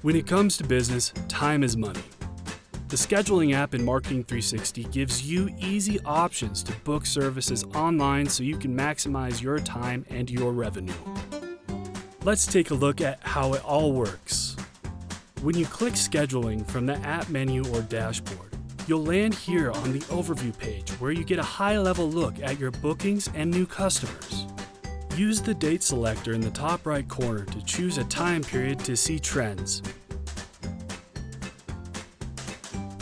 When it comes to business, time is money. The scheduling app in Marketing 360 gives you easy options to book services online so you can maximize your time and your revenue. Let's take a look at how it all works. When you click Scheduling from the app menu or dashboard, you'll land here on the Overview page where you get a high-level look at your bookings and new customers. Use the date selector in the top right corner to choose a time period to see trends.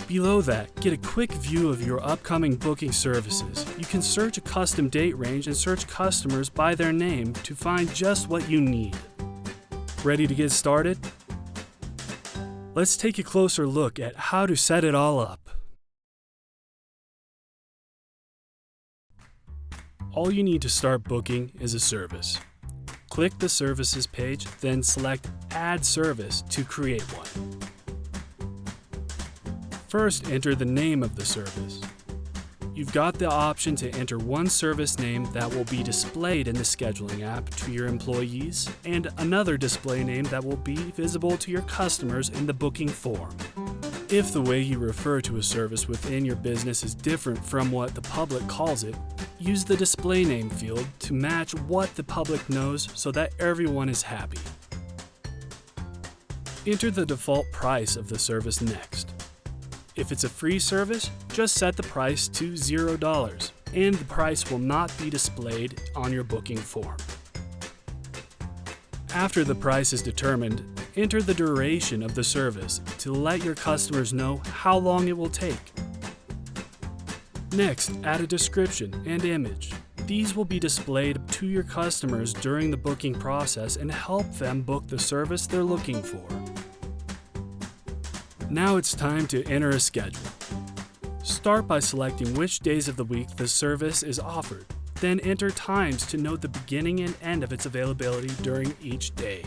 Below that, get a quick view of your upcoming booking services. You can search a custom date range and search customers by their name to find just what you need. Ready to get started? Let's take a closer look at how to set it all up. All you need to start booking is a service. Click the Services page, then select Add Service to create one. First, enter the name of the service. You've got the option to enter one service name that will be displayed in the scheduling app to your employees and another display name that will be visible to your customers in the booking form. If the way you refer to a service within your business is different from what the public calls it, use the display name field to match what the public knows so that everyone is happy. Enter the default price of the service next. If it's a free service, just set the price to $0 and the price will not be displayed on your booking form. After the price is determined, enter the duration of the service to let your customers know how long it will take. Next, add a description and image. These will be displayed to your customers during the booking process and help them book the service they're looking for. Now it's time to enter a schedule. Start by selecting which days of the week the service is offered. Then enter times to note the beginning and end of its availability during each day.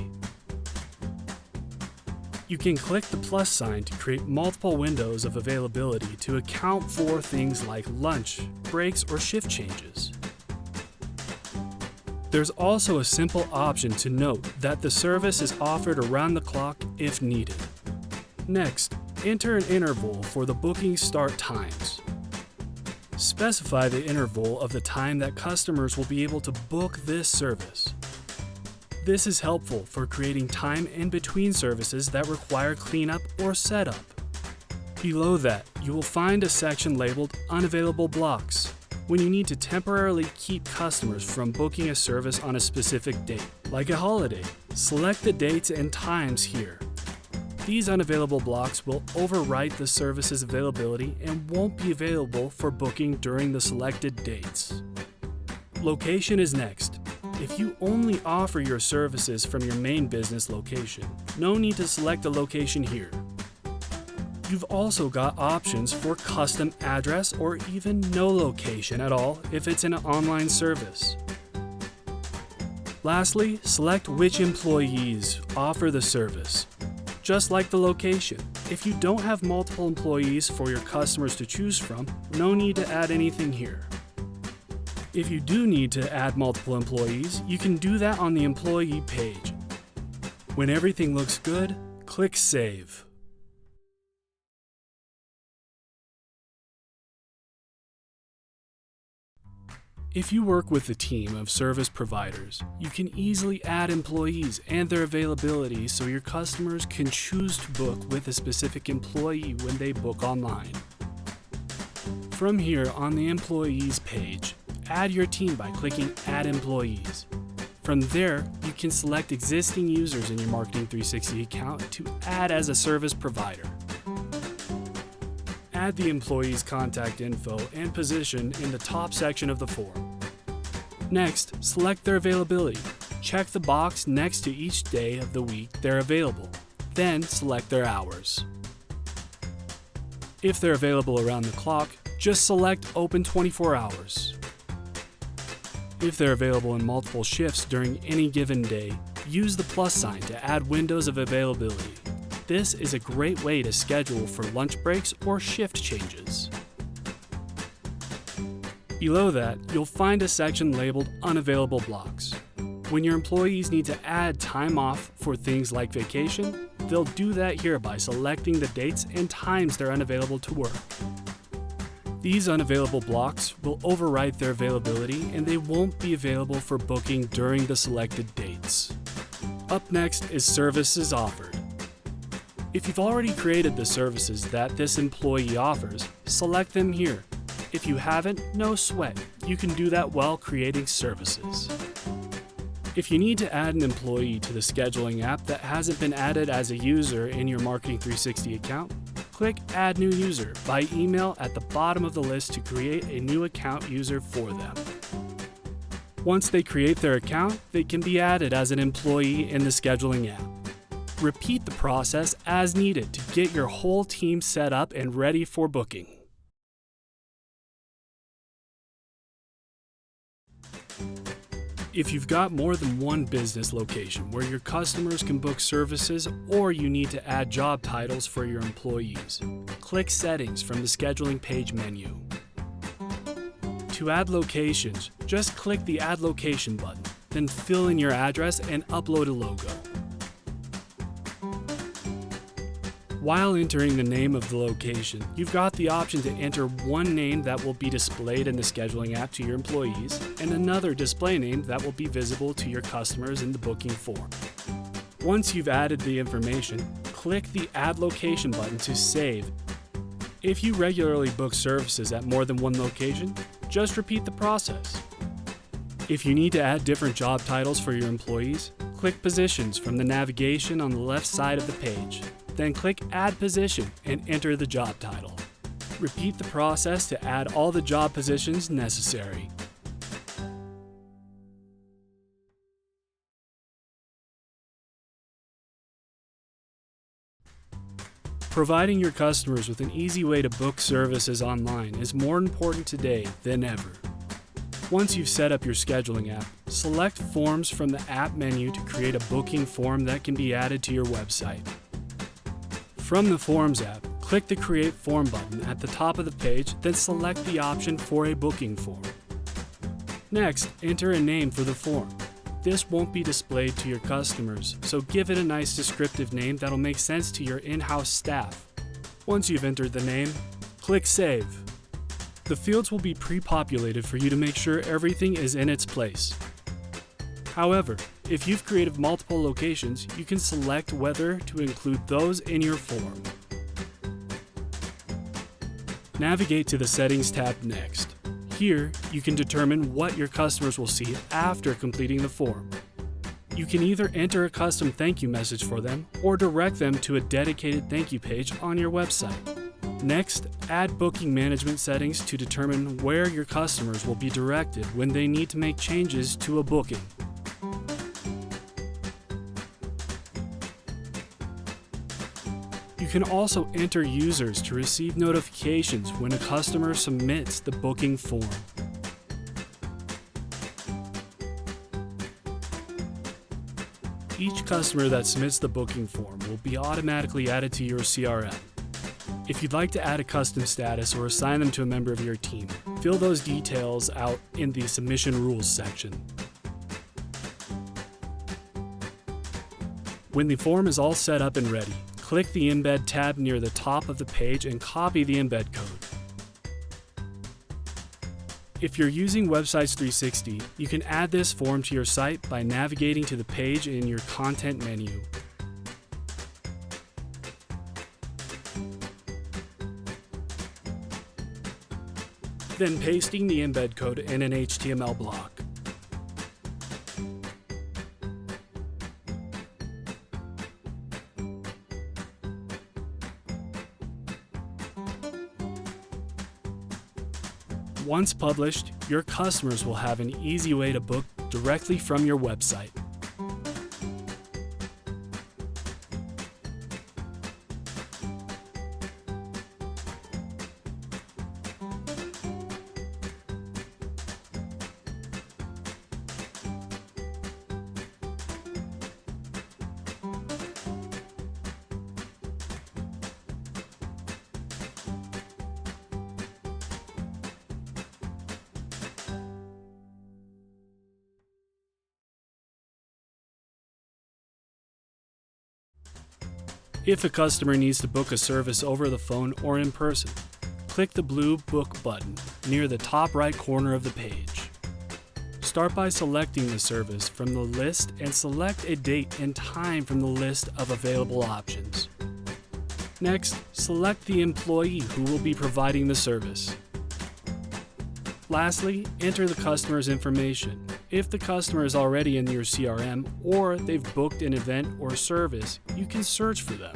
You can click the plus sign to create multiple windows of availability to account for things like lunch, breaks, or shift changes. There's also a simple option to note that the service is offered around the clock if needed. Next, enter an interval for the booking start times. Specify the interval of the time that customers will be able to book this service. This is helpful for creating time in between services that require cleanup or setup. Below that, you will find a section labeled Unavailable Blocks. When you need to temporarily keep customers from booking a service on a specific date, like a holiday, select the dates and times here. These unavailable blocks will overwrite the service's availability and won't be available for booking during the selected dates. Location is next. If you only offer your services from your main business location, no need to select a location here. You've also got options for custom address or even no location at all if it's an online service. Lastly, select which employees offer the service. Just like the location, if you don't have multiple employees for your customers to choose from, no need to add anything here. If you do need to add multiple employees, you can do that on the employee page. When everything looks good, click Save. If you work with a team of service providers, you can easily add employees and their availability so your customers can choose to book with a specific employee when they book online. From here on the Employees page, add your team by clicking Add Employees. From there, you can select existing users in your Marketing 360 account to add as a service provider. Add the employee's contact info and position in the top section of the form. Next, select their availability. Check the box next to each day of the week they're available. Then select their hours. If they're available around the clock, just select Open 24 hours. If they're available in multiple shifts during any given day, use the plus sign to add windows of availability. This is a great way to schedule for lunch breaks or shift changes. Below that, you'll find a section labeled Unavailable Blocks. When your employees need to add time off for things like vacation, they'll do that here by selecting the dates and times they're unavailable to work. These unavailable blocks will overwrite their availability and they won't be available for booking during the selected dates. Up next is services offered. If you've already created the services that this employee offers, select them here. If you haven't, no sweat. You can do that while creating services. If you need to add an employee to the scheduling app that hasn't been added as a user in your Marketing 360 account, click Add New User by email at the bottom of the list to create a new account user for them. Once they create their account, they can be added as an employee in the scheduling app. Repeat the process as needed to get your whole team set up and ready for booking. If you've got more than one business location where your customers can book services or you need to add job titles for your employees, click Settings from the Scheduling page menu. To add locations, just click the Add Location button, then fill in your address and upload a logo. While entering the name of the location, you've got the option to enter one name that will be displayed in the scheduling app to your employees and another display name that will be visible to your customers in the booking form. Once you've added the information, click the Add Location button to save. If you regularly book services at more than one location, just repeat the process. If you need to add different job titles for your employees, click Positions from the navigation on the left side of the page. Then click Add Position and enter the job title. Repeat the process to add all the job positions necessary. Providing your customers with an easy way to book services online is more important today than ever. Once you've set up your scheduling app, select Forms from the app menu to create a booking form that can be added to your website. From the Forms app, click the Create Form button at the top of the page, then select the option for a booking form. Next, enter a name for the form. This won't be displayed to your customers, so give it a nice descriptive name that'll make sense to your in-house staff. Once you've entered the name, click Save. The fields will be pre-populated for you to make sure everything is in its place. However, if you've created multiple locations, you can select whether to include those in your form. Navigate to the Settings tab next. Here, you can determine what your customers will see after completing the form. You can either enter a custom thank you message for them or direct them to a dedicated thank you page on your website. Next, add booking management settings to determine where your customers will be directed when they need to make changes to a booking. You can also enter users to receive notifications when a customer submits the booking form. Each customer that submits the booking form will be automatically added to your CRM. If you'd like to add a custom status or assign them to a member of your team, fill those details out in the Submission Rules section. When the form is all set up and ready, click the Embed tab near the top of the page and copy the embed code. If you're using Websites 360, you can add this form to your site by navigating to the page in your Content menu. Then pasting the embed code in an HTML block. Once published, your customers will have an easy way to book directly from your website. If a customer needs to book a service over the phone or in person, click the blue Book button near the top right corner of the page. Start by selecting the service from the list and select a date and time from the list of available options. Next, select the employee who will be providing the service. Lastly, enter the customer's information. If the customer is already in your CRM or they've booked an event or service, you can search for them.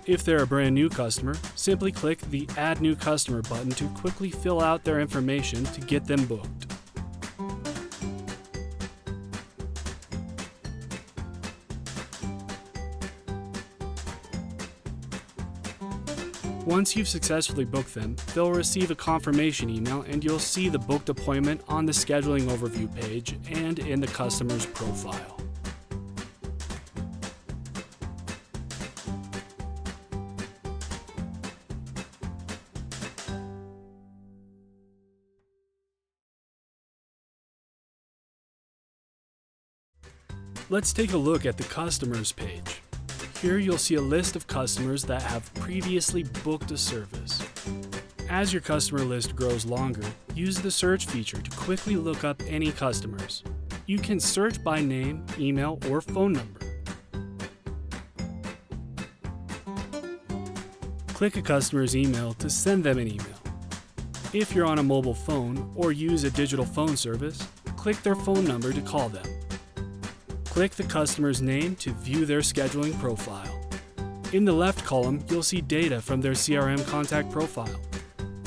If they're a brand new customer, simply click the Add New Customer button to quickly fill out their information to get them booked. Once you've successfully booked them, they'll receive a confirmation email and you'll see the booked appointment on the scheduling overview page and in the customer's profile. Let's take a look at the customers page. Here you'll see a list of customers that have previously booked a service. As your customer list grows longer, use the search feature to quickly look up any customers. You can search by name, email, or phone number. Click a customer's email to send them an email. If you're on a mobile phone or use a digital phone service, click their phone number to call them. Click the customer's name to view their scheduling profile. In the left column, you'll see data from their CRM contact profile.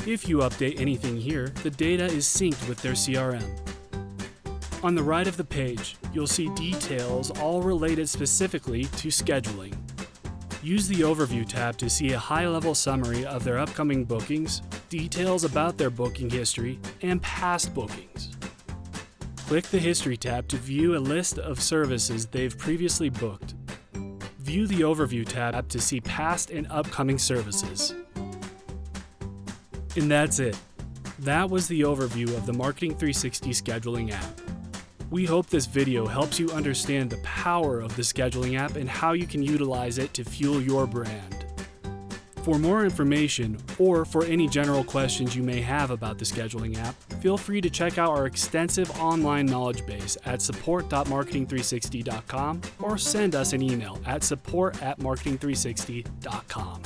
If you update anything here, the data is synced with their CRM. On the right of the page, you'll see details all related specifically to scheduling. Use the Overview tab to see a high-level summary of their upcoming bookings, details about their booking history, and past bookings. Click the History tab to view a list of services they've previously booked. View the Overview tab to see past and upcoming services. And that's it. That was the overview of the Marketing 360 scheduling app. We hope this video helps you understand the power of the scheduling app and how you can utilize it to fuel your brand. For more information, or for any general questions you may have about the scheduling app, feel free to check out our extensive online knowledge base at support.marketing360.com or send us an email at support@marketing360.com.